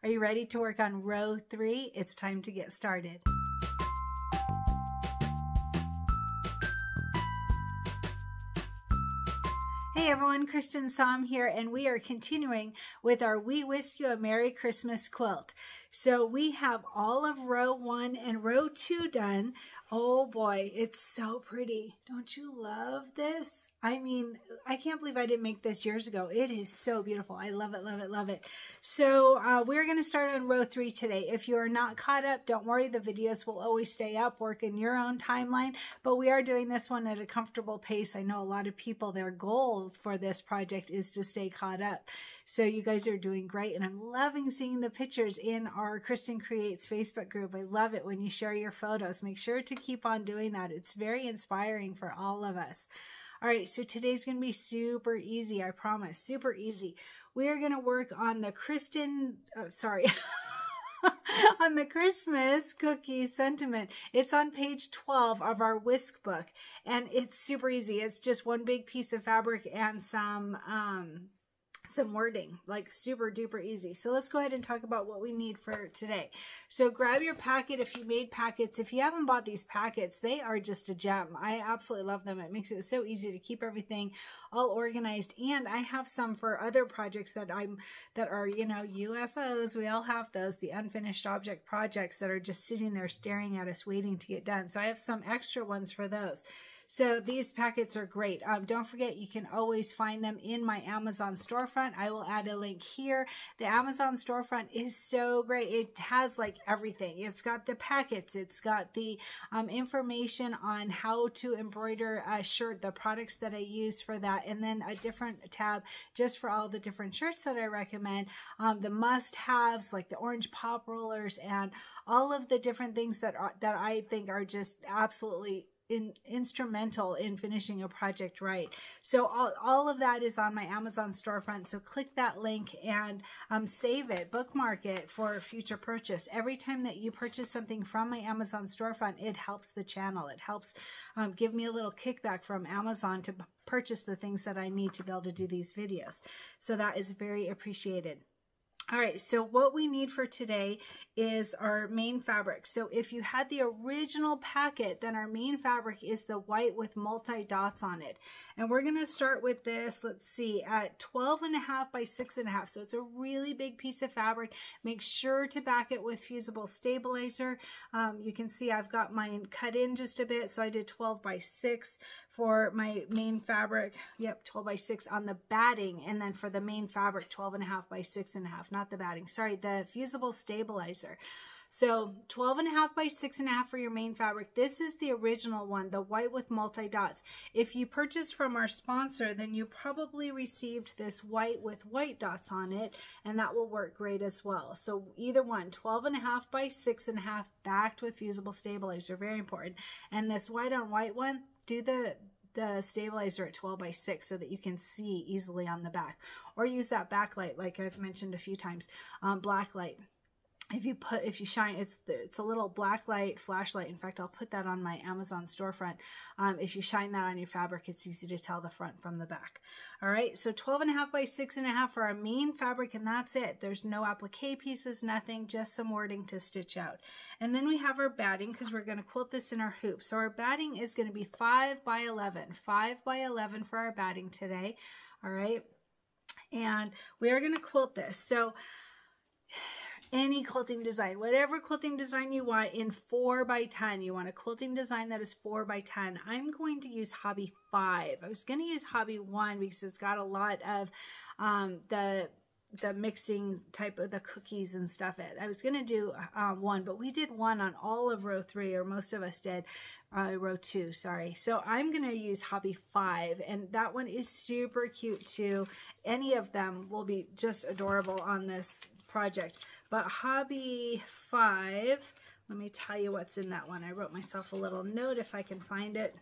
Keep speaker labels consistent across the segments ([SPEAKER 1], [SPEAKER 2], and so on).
[SPEAKER 1] Are you ready to work on row 3? It's time to get started. Hey everyone, Cristin here, and we are continuing with our We Wish You a Merry Christmas quilt. So we have all of row 1 and row 2 done. Oh boy, it's so pretty. Don't you love this? I mean, I can't believe I didn't make this years ago. It is so beautiful. I love it, love it, love it. So we're going to start on row 3 today. If you are not caught up, don't worry. The videos will always stay up. Work in your own timeline. But we are doing this one at a comfortable pace. I know a lot of people, their goal for this project is to stay caught up. So you guys are doing great. And I'm loving seeing the pictures in our Cristin Creates Facebook group. I love it when you share your photos. Make sure to keep on doing that. It's very inspiring for all of us. All right, so today's going to be super easy, I promise, super easy. We are going to work on the on the Christmas cookie sentiment. It's on page 12 of our Whisk book, and it's super easy. It's just one big piece of fabric and some wording, like super duper easy. So let's go ahead and talk about what we need for today. So grab your packet if you made packets. If you haven't bought these packets, they are just a gem. I absolutely love them. It makes it so easy to keep everything all organized. And I have some for other projects that are, you know, UFOs. We all have those, the unfinished object projects that are just sitting there staring at us waiting to get done. So I have some extra ones for those. So these packets are great. Don't forget, you can always find them in my Amazon storefront. I will add a link here. The Amazon storefront is so great. It has like everything. It's got the packets. It's got the information on how to embroider a shirt, the products that I use for that, and then a different tab just for all the different shirts that I recommend. The must-haves like the orange pop rollers and all of the different things that I think are just absolutely instrumental in finishing a project right. So all of that is on my Amazon storefront. So click that link and save it, bookmark it for future purchase. Every time that you purchase something from my Amazon storefront, it helps the channel. It helps give me a little kickback from Amazon to purchase the things that I need to be able to do these videos. So that is very appreciated. All right, so what we need for today is our main fabric. So if you had the original packet, then our main fabric is the white with multi-dots on it. And we're going to start with this, let's see, at 12.5 by 6.5. So it's a really big piece of fabric. Make sure to back it with fusible stabilizer. You can see I've got mine cut in just a bit, so I did 12 by 6 for my main fabric. Yep, 12 by 6 on the batting, and then for the main fabric, 12.5 by 6.5. Not the batting, sorry, the fusible stabilizer. So 12.5 by 6.5 for your main fabric. This is the original one, the white with multi-dots. If you purchase from our sponsor, then you probably received this white with white dots on it, and that will work great as well. So either one, 12.5 by 6.5 backed with fusible stabilizer, very important. And this white on white one, do the stabilizer at 12 by 6 so that you can see easily on the back, or use that backlight like I've mentioned a few times, black light. If you shine, it's a little black light flashlight. In fact, I'll put that on my Amazon storefront. If you shine that on your fabric, it's easy to tell the front from the back. All right, so 12.5 by 6.5 for our main fabric, and that's it. There's no applique pieces, nothing, just some wording to stitch out. And then we have our batting, because we're going to quilt this in our hoop. So our batting is going to be 5 by 11. 5 by 11 for our batting today. All right, and we are going to quilt this. So any quilting design, whatever quilting design you want in 4 by 10, you want a quilting design that is 4 by 10. I'm going to use hobby 5. I was going to use hobby 1 because it's got a lot of the mixing type of the cookies and stuff. I was going to do 1, but we did 1 on all of row 3, or most of us did row 2, sorry. So I'm going to use hobby 5, and that one is super cute too. Any of them will be just adorable on this project. But hobby 5, let me tell you what's in that one. I wrote myself a little note if I can find it.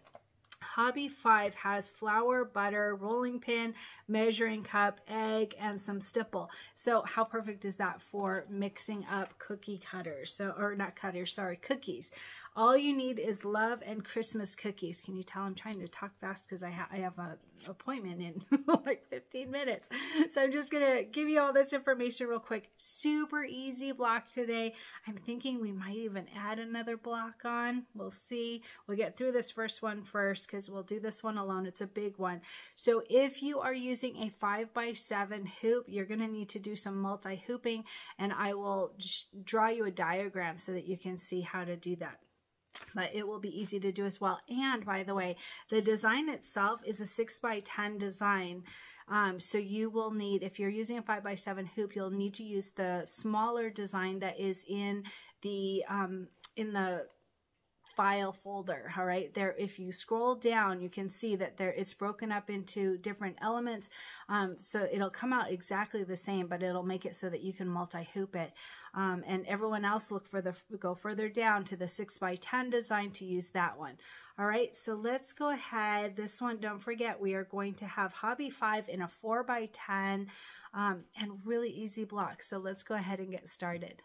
[SPEAKER 1] Hobby 5 has flour, butter, rolling pin, measuring cup, egg, and some stipple. So how perfect is that for mixing up cookie cutters? So, or not cutters, sorry, cookies. All you need is love and Christmas cookies. Can you tell I'm trying to talk fast because I have a appointment in like 15 minutes. So I'm just gonna give you all this information real quick. Super easy block today. I'm thinking we might even add another block on. We'll see. We'll get through this first one first because we'll do this one alone. It's a big one. So if you are using a 5x7 hoop, you're gonna need to do some multi-hooping, and I will draw you a diagram so that you can see how to do that. But it will be easy to do as well. And by the way, the design itself is a 6x10 design. So you will need, if you're using a 5x7 hoop, you'll need to use the smaller design that is in the file folder. All right, there, if you scroll down, you can see that there it's broken up into different elements. So it'll come out exactly the same, but it'll make it so that you can multi-hoop it. And everyone else go further down to the 6x10 design to use that one. All right, so let's go ahead. This one, don't forget, we are going to have hobby 5 in a 4x10 and really easy blocks. So let's go ahead and get started.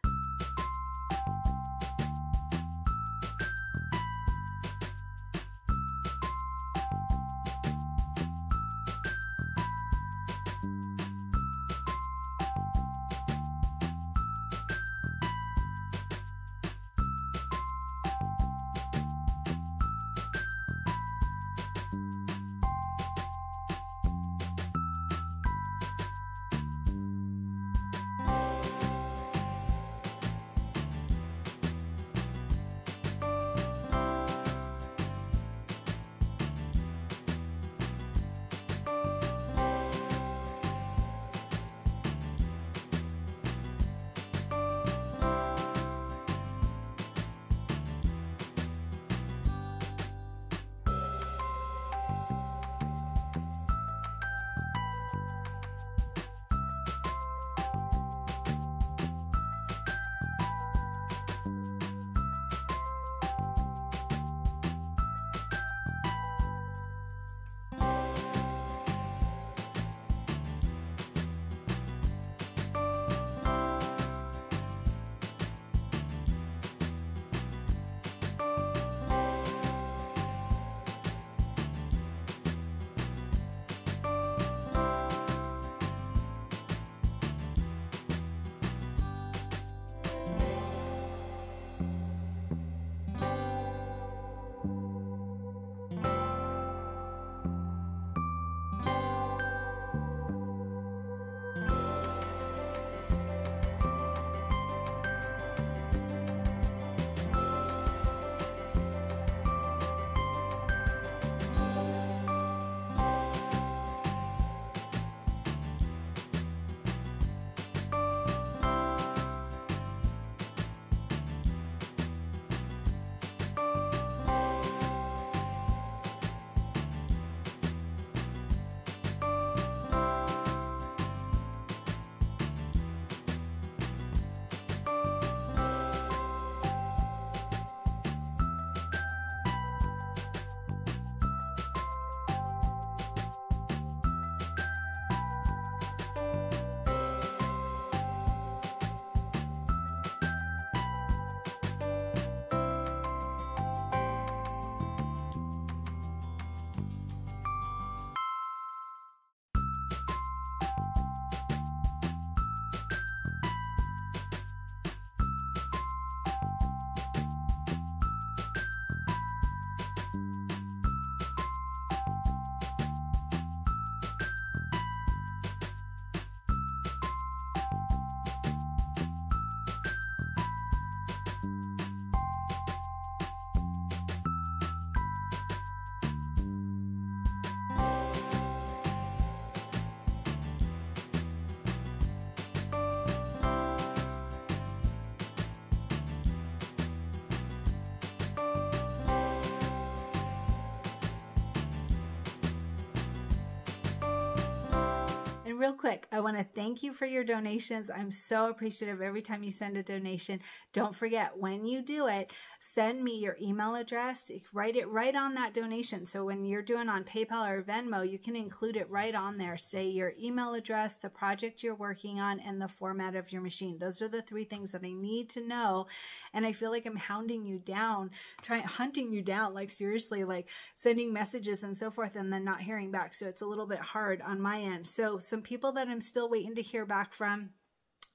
[SPEAKER 1] real quick, I want to thank you for your donations. I'm so appreciative every time you send a donation. Don't forget, when you do it, send me your email address. Write it right on that donation. So when you're doing on PayPal or Venmo, you can include it right on there. Say your email address, the project you're working on, and the format of your machine. Those are the 3 things that I need to know. And I feel like I'm hounding you down, hunting you down, like seriously, like sending messages and so forth, and then not hearing back. So it's a little bit hard on my end. So some people that I'm still waiting to hear back from: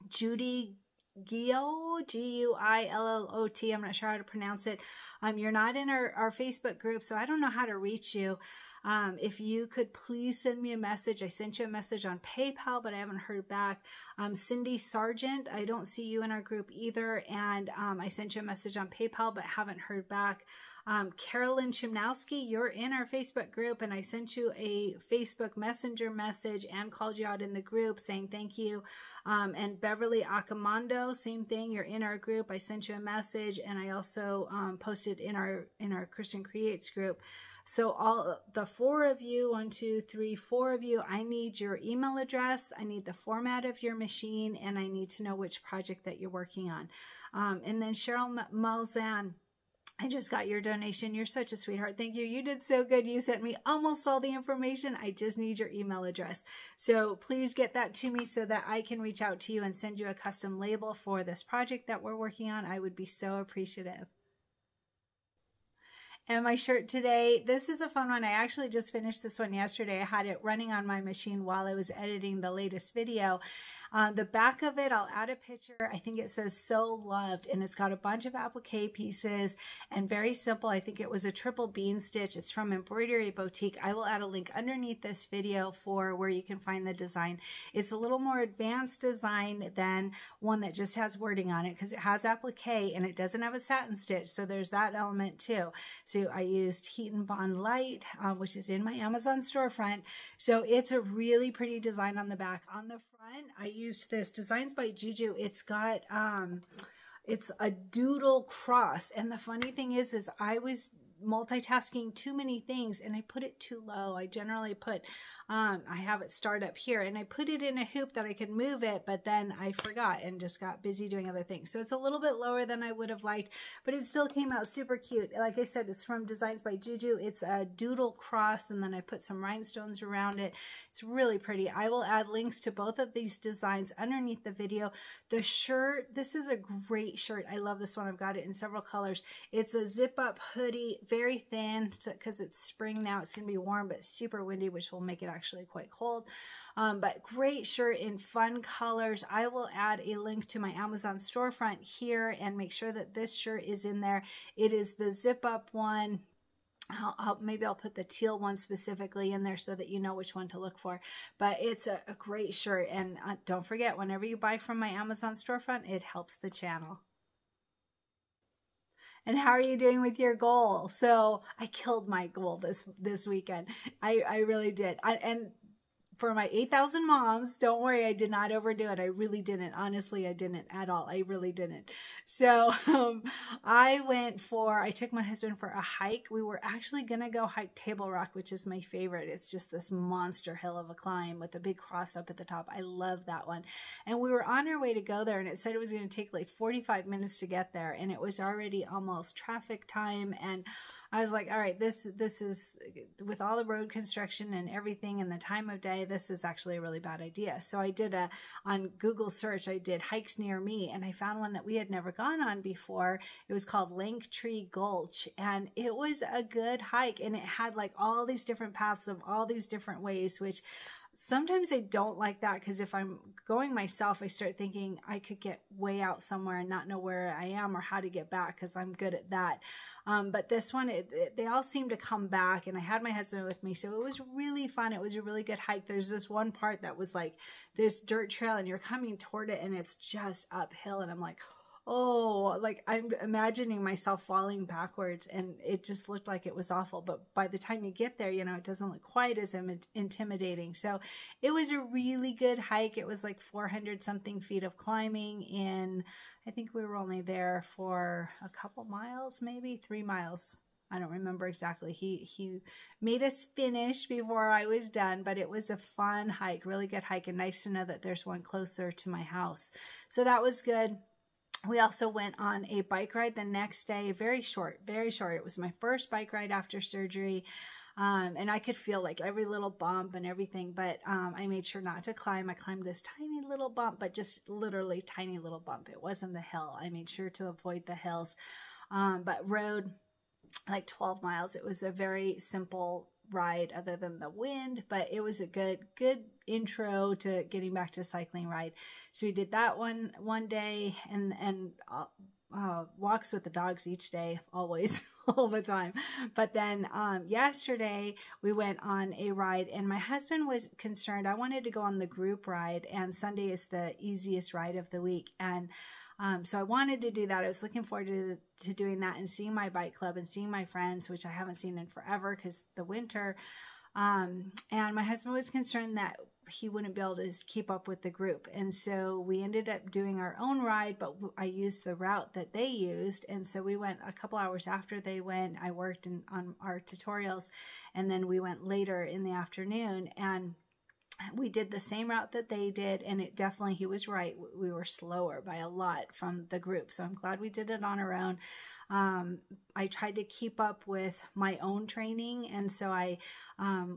[SPEAKER 1] Judy Guillot, Guillot. I'm not sure how to pronounce it. You're not in our Facebook group, so I don't know how to reach you. If you could please send me a message. I sent you a message on PayPal, but I haven't heard back. Cindy Sargent, I don't see you in our group either. And I sent you a message on PayPal, but haven't heard back. Carolyn Chimnowski, you're in our Facebook group, and I sent you a Facebook Messenger message and called you out in the group saying thank you. And Beverly Acamando, same thing. You're in our group. I sent you a message, and I also posted in our Cristin Creates group. So all the 4 of you, 1, 2, 3, 4 of you, I need your email address, I need the format of your machine, and I need to know which project that you're working on. And then Cheryl Malzahn, I just got your donation. You're such a sweetheart. Thank you. You did so good. You sent me almost all the information. I just need your email address. So please get that to me so that I can reach out to you and send you a custom label for this project that we're working on. I would be so appreciative. And my shirt today, this is a fun one. I actually just finished this one yesterday. I had it running on my machine while I was editing the latest video. The back of it, I'll add a picture. I think it says "So Loved," and it's got a bunch of applique pieces and very simple. I think it was a triple bean stitch. It's from Embroidery Boutique. I will add a link underneath this video for where you can find the design. It's a little more advanced design than one that just has wording on it because it has applique and it doesn't have a satin stitch. So there's that element too. So I used Heat and Bond Light, which is in my Amazon storefront. So it's a really pretty design on the back. On the front, I used this Designs by Juju. It's got it's a doodle cross, and the funny thing is I was multitasking too many things and I put it too low. I generally put I have it start up here, and I put it in a hoop that I could move it, but then I forgot and just got busy doing other things. So it's a little bit lower than I would have liked, but it still came out super cute. Like I said, it's from Designs by Juju. It's a doodle cross, and then I put some rhinestones around it. It's really pretty. I will add links to both of these designs underneath the video. The shirt, this is a great shirt. I love this one. I've got it in several colors. It's a zip up hoodie, very thin because it's spring now. It's going to be warm, but super windy, which will make it actually quite cold. But great shirt in fun colors. I will add a link to my Amazon storefront here and make sure that this shirt is in there. It is the zip up one. Maybe I'll put the teal one specifically in there so that you know which one to look for. But it's a great shirt. And don't forget, whenever you buy from my Amazon storefront, it helps the channel. And how are you doing with your goal? So I killed my goal this weekend. I really did. And for my 8,000 moms, don't worry, I did not overdo it. I really didn't. Honestly, I didn't at all. I really didn't. So I took my husband for a hike. We were actually going to go hike Table Rock, which is my favorite. It's just this monster hill of a climb with a big cross up at the top. I love that one. And we were on our way to go there, and it said it was going to take like 45 minutes to get there. And it was already almost traffic time. And I was like, all right, this is, with all the road construction and everything and the time of day, this is actually a really bad idea. So I did on Google search, I did hikes near me, and I found one that we had never gone on before. It was called Linktree Gulch, and it was a good hike, and it had like all these different paths of all these different ways, which sometimes I don't like that, because if I'm going myself, I start thinking I could get way out somewhere and not know where I am or how to get back, because I'm good at that. But this one, they all seem to come back, and I had my husband with me, so it was really fun. It was a really good hike. There's this one part that was like this dirt trail, and you're coming toward it, and it's just uphill, and I'm like, oh, like I'm imagining myself falling backwards, and it just looked like it was awful. But by the time you get there, you know, it doesn't look quite as intimidating. So it was a really good hike. It was like 400 something feet of climbing in, I think we were only there for a couple miles, maybe 3 miles. I don't remember exactly. He made us finish before I was done, but it was a fun hike, really good hike, and nice to know that there's one closer to my house. So that was good. We also went on a bike ride the next day, very short, very short. It was my first bike ride after surgery. And I could feel like every little bump and everything, but I made sure not to climb. I climbed this tiny little bump, but just literally tiny little bump. It wasn't a hill. I made sure to avoid the hills, but rode like 12 miles. It was a very simple ride other than the wind, but it was a good intro to getting back to cycling ride. So we did that one day, and walks with the dogs each day, always, all the time. But then yesterday we went on a ride, and my husband was concerned. I wanted to go on the group ride, and Sunday is the easiest ride of the week. And so I wanted to do that. I was looking forward to doing that and seeing my bike club and seeing my friends, which I haven't seen in forever because the winter. And my husband was concerned that he wouldn't be able to keep up with the group. And so we ended up doing our own ride, but I used the route that they used. And so we went a couple hours after they went. I worked on our tutorials, and then we went later in the afternoon, and we did the same route that they did, and it definitely, he was right, we were slower by a lot from the group. So I'm glad we did it on our own. I tried to keep up with my own training, and so I,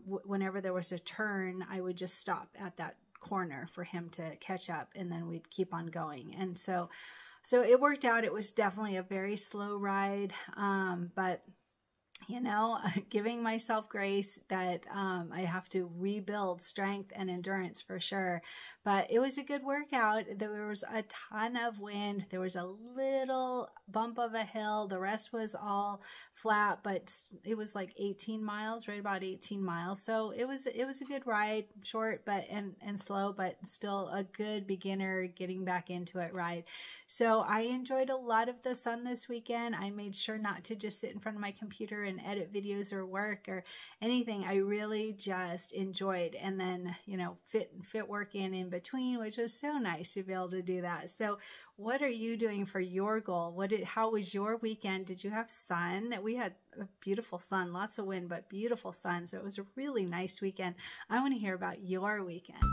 [SPEAKER 1] whenever there was a turn, I would just stop at that corner for him to catch up, and then we'd keep on going. And so it worked out. It was definitely a very slow ride, but you know, giving myself grace that I have to rebuild strength and endurance for sure. But it was a good workout. There was a ton of wind. There was a little bump of a hill. The rest was all flat, but it was like 18 miles, right about 18 miles. So it was a good ride, short but and slow, but still a good beginner getting back into it ride. So I enjoyed a lot of the sun this weekend. I made sure not to just sit in front of my computer and edit videos or work or anything. I really just enjoyed, and then, you know, fit work in between, which was so nice to be able to do that. So what are you doing for your goal? How was your weekend? Did you have sun? We had a beautiful sun, lots of wind, but beautiful sun. So it was a really nice weekend. I want to hear about your weekend.